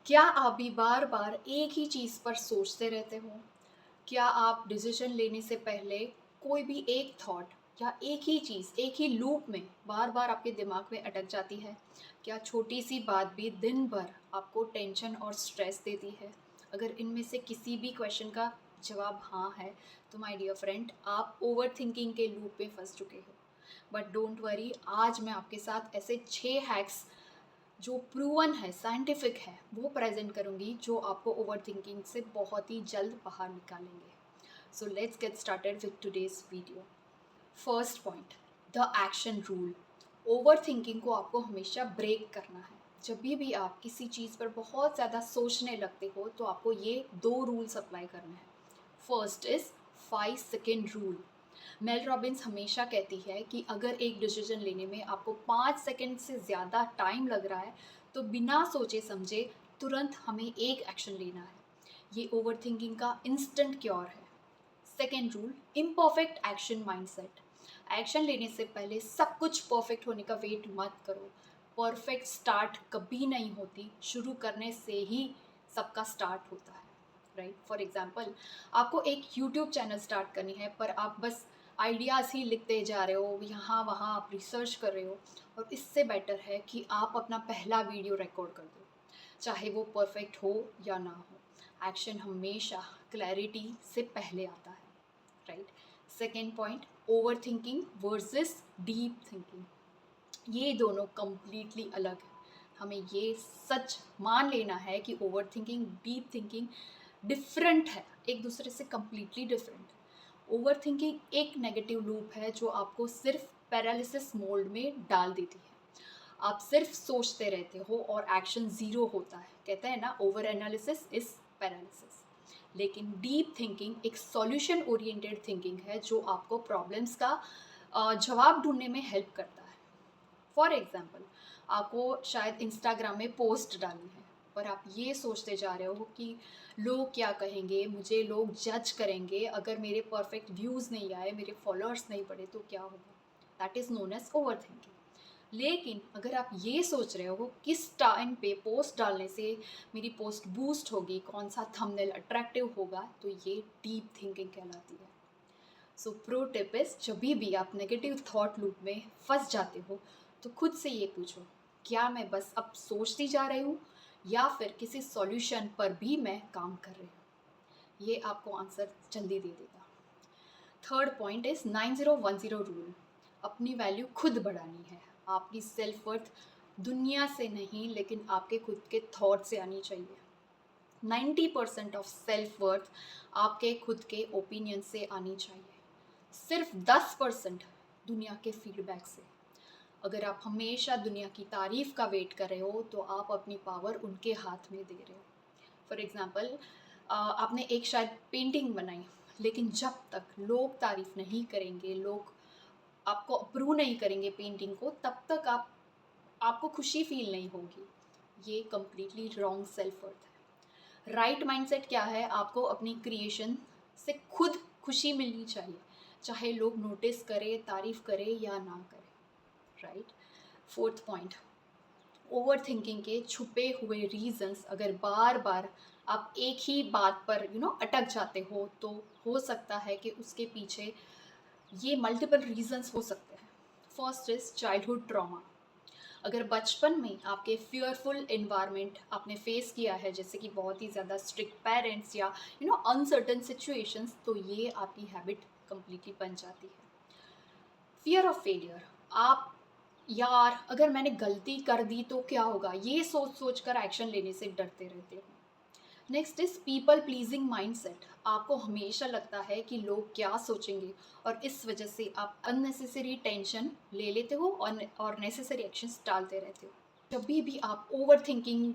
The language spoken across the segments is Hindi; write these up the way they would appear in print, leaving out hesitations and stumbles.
क्या आप भी बार बार एक ही चीज़ पर सोचते रहते हो? क्या आप डिसीजन लेने से पहले कोई भी एक थॉट या एक ही चीज़ एक ही लूप में बार बार आपके दिमाग में अटक जाती है? क्या छोटी सी बात भी दिन भर आपको टेंशन और स्ट्रेस देती है? अगर इनमें से किसी भी क्वेश्चन का जवाब हाँ है, तो माय डियर फ्रेंड, आप ओवर थिंकिंग के लूप में फंस चुके हो। बट डोंट वरी, आज मैं आपके साथ ऐसे 6 हैक्स जो प्रूवन है, साइंटिफिक है, वो प्रेजेंट करूँगी जो आपको ओवरथिंकिंग से बहुत ही जल्द बाहर निकालेंगे। So let's get started with today's video. First point, the action rule. Overthinking को आपको हमेशा ब्रेक करना है। जब भी आप किसी चीज़ पर बहुत ज़्यादा सोचने लगते हो तो आपको ये 2 रूल्स अप्लाई करने हैं। First is 5 second rule. Mel Robbins हमेशा कहती है कि अगर एक डिसीजन लेने में आपको 5 सेकेंड से ज़्यादा टाइम लग रहा है तो बिना सोचे समझे तुरंत हमें एक एक्शन लेना है। ये ओवरथिंकिंग का इंस्टेंट क्योर है। Second rule, imperfect action mindset. Action लेने से पहले सब कुछ परफेक्ट होने का वेट मत करो। परफेक्ट स्टार्ट कभी नहीं होती, शुरू करने से ही सबका स्टार्ट होता है। राइट, फॉर एग्जाम्पल, आपको एक यूट्यूब चैनल स्टार्ट करनी है पर आप बस आइडियाज़ ही लिखते जा रहे हो, यहाँ वहाँ आप रिसर्च कर रहे हो। और इससे बेटर है कि आप अपना पहला वीडियो रिकॉर्ड कर दो, चाहे वो परफेक्ट हो या ना हो। एक्शन हमेशा क्लैरिटी से पहले आता है। Right. Second point, over thinking versus deep thinking. ये दोनों कंप्लीटली अलग है। हमें ये सच मान लेना है कि over thinking, deep thinking different है, एक दूसरे से कंप्लीटली डिफरेंट। ओवर थिंकिंग एक नेगेटिव लूप है जो आपको सिर्फ पैरालिसिस मोड में डाल देती है। आप सिर्फ सोचते रहते हो और एक्शन ज़ीरो होता है। कहते हैं ना, ओवर एनालिसिस इज पैरालिसिस। लेकिन डीप थिंकिंग एक सॉल्यूशन ओरिएंटेड थिंकिंग है जो आपको प्रॉब्लम्स का जवाब ढूंढने में हेल्प करता है। फॉर एग्जाम्पल, आपको शायद इंस्टाग्राम में पोस्ट डालनी है पर आप ये सोचते जा रहे हो कि लोग क्या कहेंगे, मुझे लोग जज करेंगे, अगर मेरे परफेक्ट व्यूज़ नहीं आए, मेरे फॉलोअर्स नहीं बढ़े तो क्या होगा। That is known as overthinking. लेकिन अगर आप ये सोच रहे हो किस टाइम पे पोस्ट डालने से मेरी पोस्ट बूस्ट होगी, कौन सा थंबनेल अट्रैक्टिव होगा, तो ये डीप थिंकिंग कहलाती है। सो प्रो टिप इज, जब भी आप नेगेटिव थॉट लूप में फंस जाते हो तो खुद से ये पूछो, क्या मैं बस अब सोचती जा रही हूँ या फिर किसी सॉल्यूशन पर भी मैं काम कर रही हूँ। ये आपको आंसर जल्दी दे देगा। Third point is 9010 rule. अपनी वैल्यू खुद बढ़ानी है। आपकी सेल्फ वर्थ दुनिया से नहीं लेकिन आपके खुद के थॉट से आनी चाहिए। 90% ऑफ सेल्फ वर्थ आपके खुद के ओपिनियन से आनी चाहिए, सिर्फ 10% दुनिया के फीडबैक से। अगर आप हमेशा दुनिया की तारीफ का वेट कर रहे हो तो आप अपनी पावर उनके हाथ में दे रहे हो। फॉर एग्ज़ाम्पल, आपने एक शायद पेंटिंग बनाई, लेकिन जब तक लोग तारीफ नहीं करेंगे, लोग आपको अप्रूव नहीं करेंगे पेंटिंग को, तब तक आपको खुशी फील नहीं होगी। ये कम्प्लीटली रॉन्ग सेल्फ वर्थ है। राइट माइंडसेट क्या है, आपको अपनी क्रिएशन से खुद खुशी मिलनी चाहिए, चाहे लोग नोटिस करें, तारीफ करें या ना करें। Right. Fourth point, over thinking के छुपे हुए रीजंस। अगर बार बार आप एक ही बात पर अटक जाते हो तो हो सकता है कि उसके पीछे ये मल्टीपल रीजंस हो सकते हैं। First is childhood trauma. अगर बचपन में आपके फियरफुल इन्वायरमेंट आपने फेस किया है, जैसे कि बहुत ही ज़्यादा स्ट्रिक्ट पेरेंट्स या अनसर्टन सिचुएशंस, तो ये आपकी हैबिट कंप्लीटली बन जाती है। Fear of failure. आप, यार अगर मैंने गलती कर दी तो क्या होगा, ये सोच सोच कर एक्शन लेने से डरते रहते हो। Next is people pleasing mindset. आपको हमेशा लगता है कि लोग क्या सोचेंगे और इस वजह से आप अननेसेसरी टेंशन ले लेते हो और नेसेसरी एक्शंस टालते रहते हो। जब भी आप ओवर थिंकिंग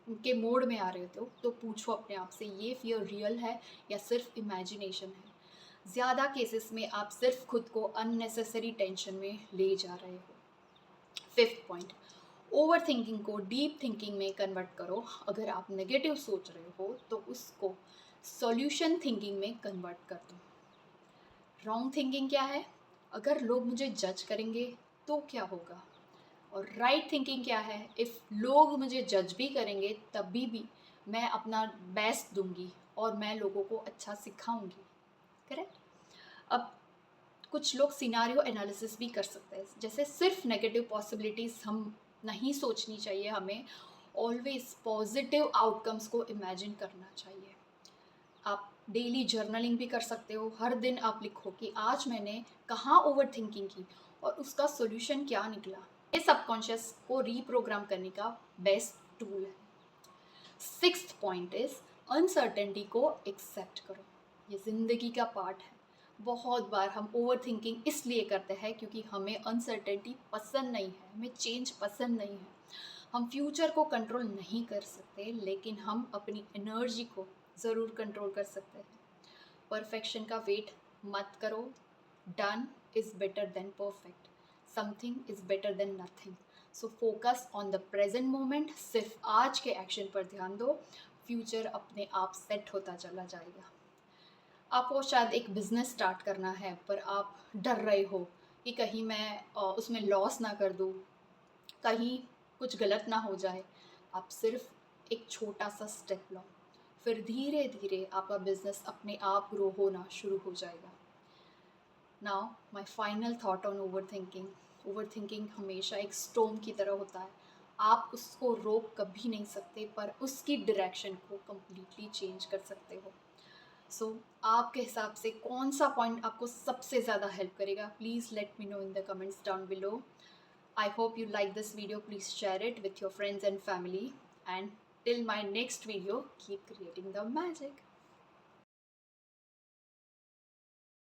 के मोड में आ रहे होते हो तो पूछो अपने आप से, ये फियर रियल है या सिर्फ इमेजिनेशन है। ज़्यादा केसेस में आप सिर्फ खुद को अननेसेसरी टेंशन में ले जा रहे हो। फिफ्थ पॉइंट, ओवर थिंकिंग को डीप थिंकिंग में कन्वर्ट करो। अगर आप नेगेटिव सोच रहे हो तो उसको सॉल्यूशन थिंकिंग में कन्वर्ट कर दो। रॉन्ग थिंकिंग क्या है, अगर लोग मुझे जज करेंगे तो क्या होगा, और राइट थिंकिंग क्या है? इफ़ लोग मुझे जज भी करेंगे तभी भी मैं अपना बेस्ट दूंगी और मैं लोगों को अच्छा सिखाऊंगी। करेक्ट। अब कुछ लोग सिनारियो एनालिसिस भी कर सकते हैं, जैसे सिर्फ नेगेटिव पॉसिबिलिटीज़ हम नहीं सोचनी चाहिए, हमें ऑलवेज पॉजिटिव आउटकम्स को इमेजिन करना चाहिए। आप डेली जर्नलिंग भी कर सकते हो, हर दिन आप लिखो कि आज मैंने कहाँ ओवर थिंकिंग की और उसका सोल्यूशन क्या निकला। ये सबकॉन्शियस को रीप्रोग्राम करने का बेस्ट टूल है। सिक्स्थ पॉइंट इज अनसर्टेनिटी को एक्सेप्ट करो। ये ज़िंदगी का पार्ट है। बहुत बार हम ओवर थिंकिंग इसलिए करते हैं क्योंकि हमें अनसर्टेनिटी पसंद नहीं है, हमें चेंज पसंद नहीं है। हम फ्यूचर को कंट्रोल नहीं कर सकते, लेकिन हम अपनी एनर्जी को ज़रूर कंट्रोल कर सकते हैं। परफेक्शन का वेट मत करो। Done is better than perfect. Something is better than nothing. So focus on the present moment. सिर्फ आज के एक्शन पर ध्यान दो, फ्यूचर अपने आप सेट होता चला जाएगा। आपको शायद एक बिज़नेस स्टार्ट करना है, पर आप डर रहे हो कि कहीं मैं उसमें लॉस ना कर दूँ, कहीं कुछ गलत ना हो जाए। आप सिर्फ एक छोटा सा स्टेप लो, फिर धीरे धीरे आपका बिजनेस अपने आप ग्रो होना शुरू हो जाएगा। Now my final thought on over thinking हमेशा एक स्टॉर्म की तरह होता है। आप उसको रोक कभी नहीं सकते, पर उसकी डायरेक्शन को कम्प्लीटली चेंज कर सकते हो। सो आपके हिसाब से कौन सा पॉइंट आपको सबसे ज़्यादा हेल्प करेगा? Please let me know in the comments down below. I hope you like this video. Please share it with your friends and family. And till my next video, keep creating the magic.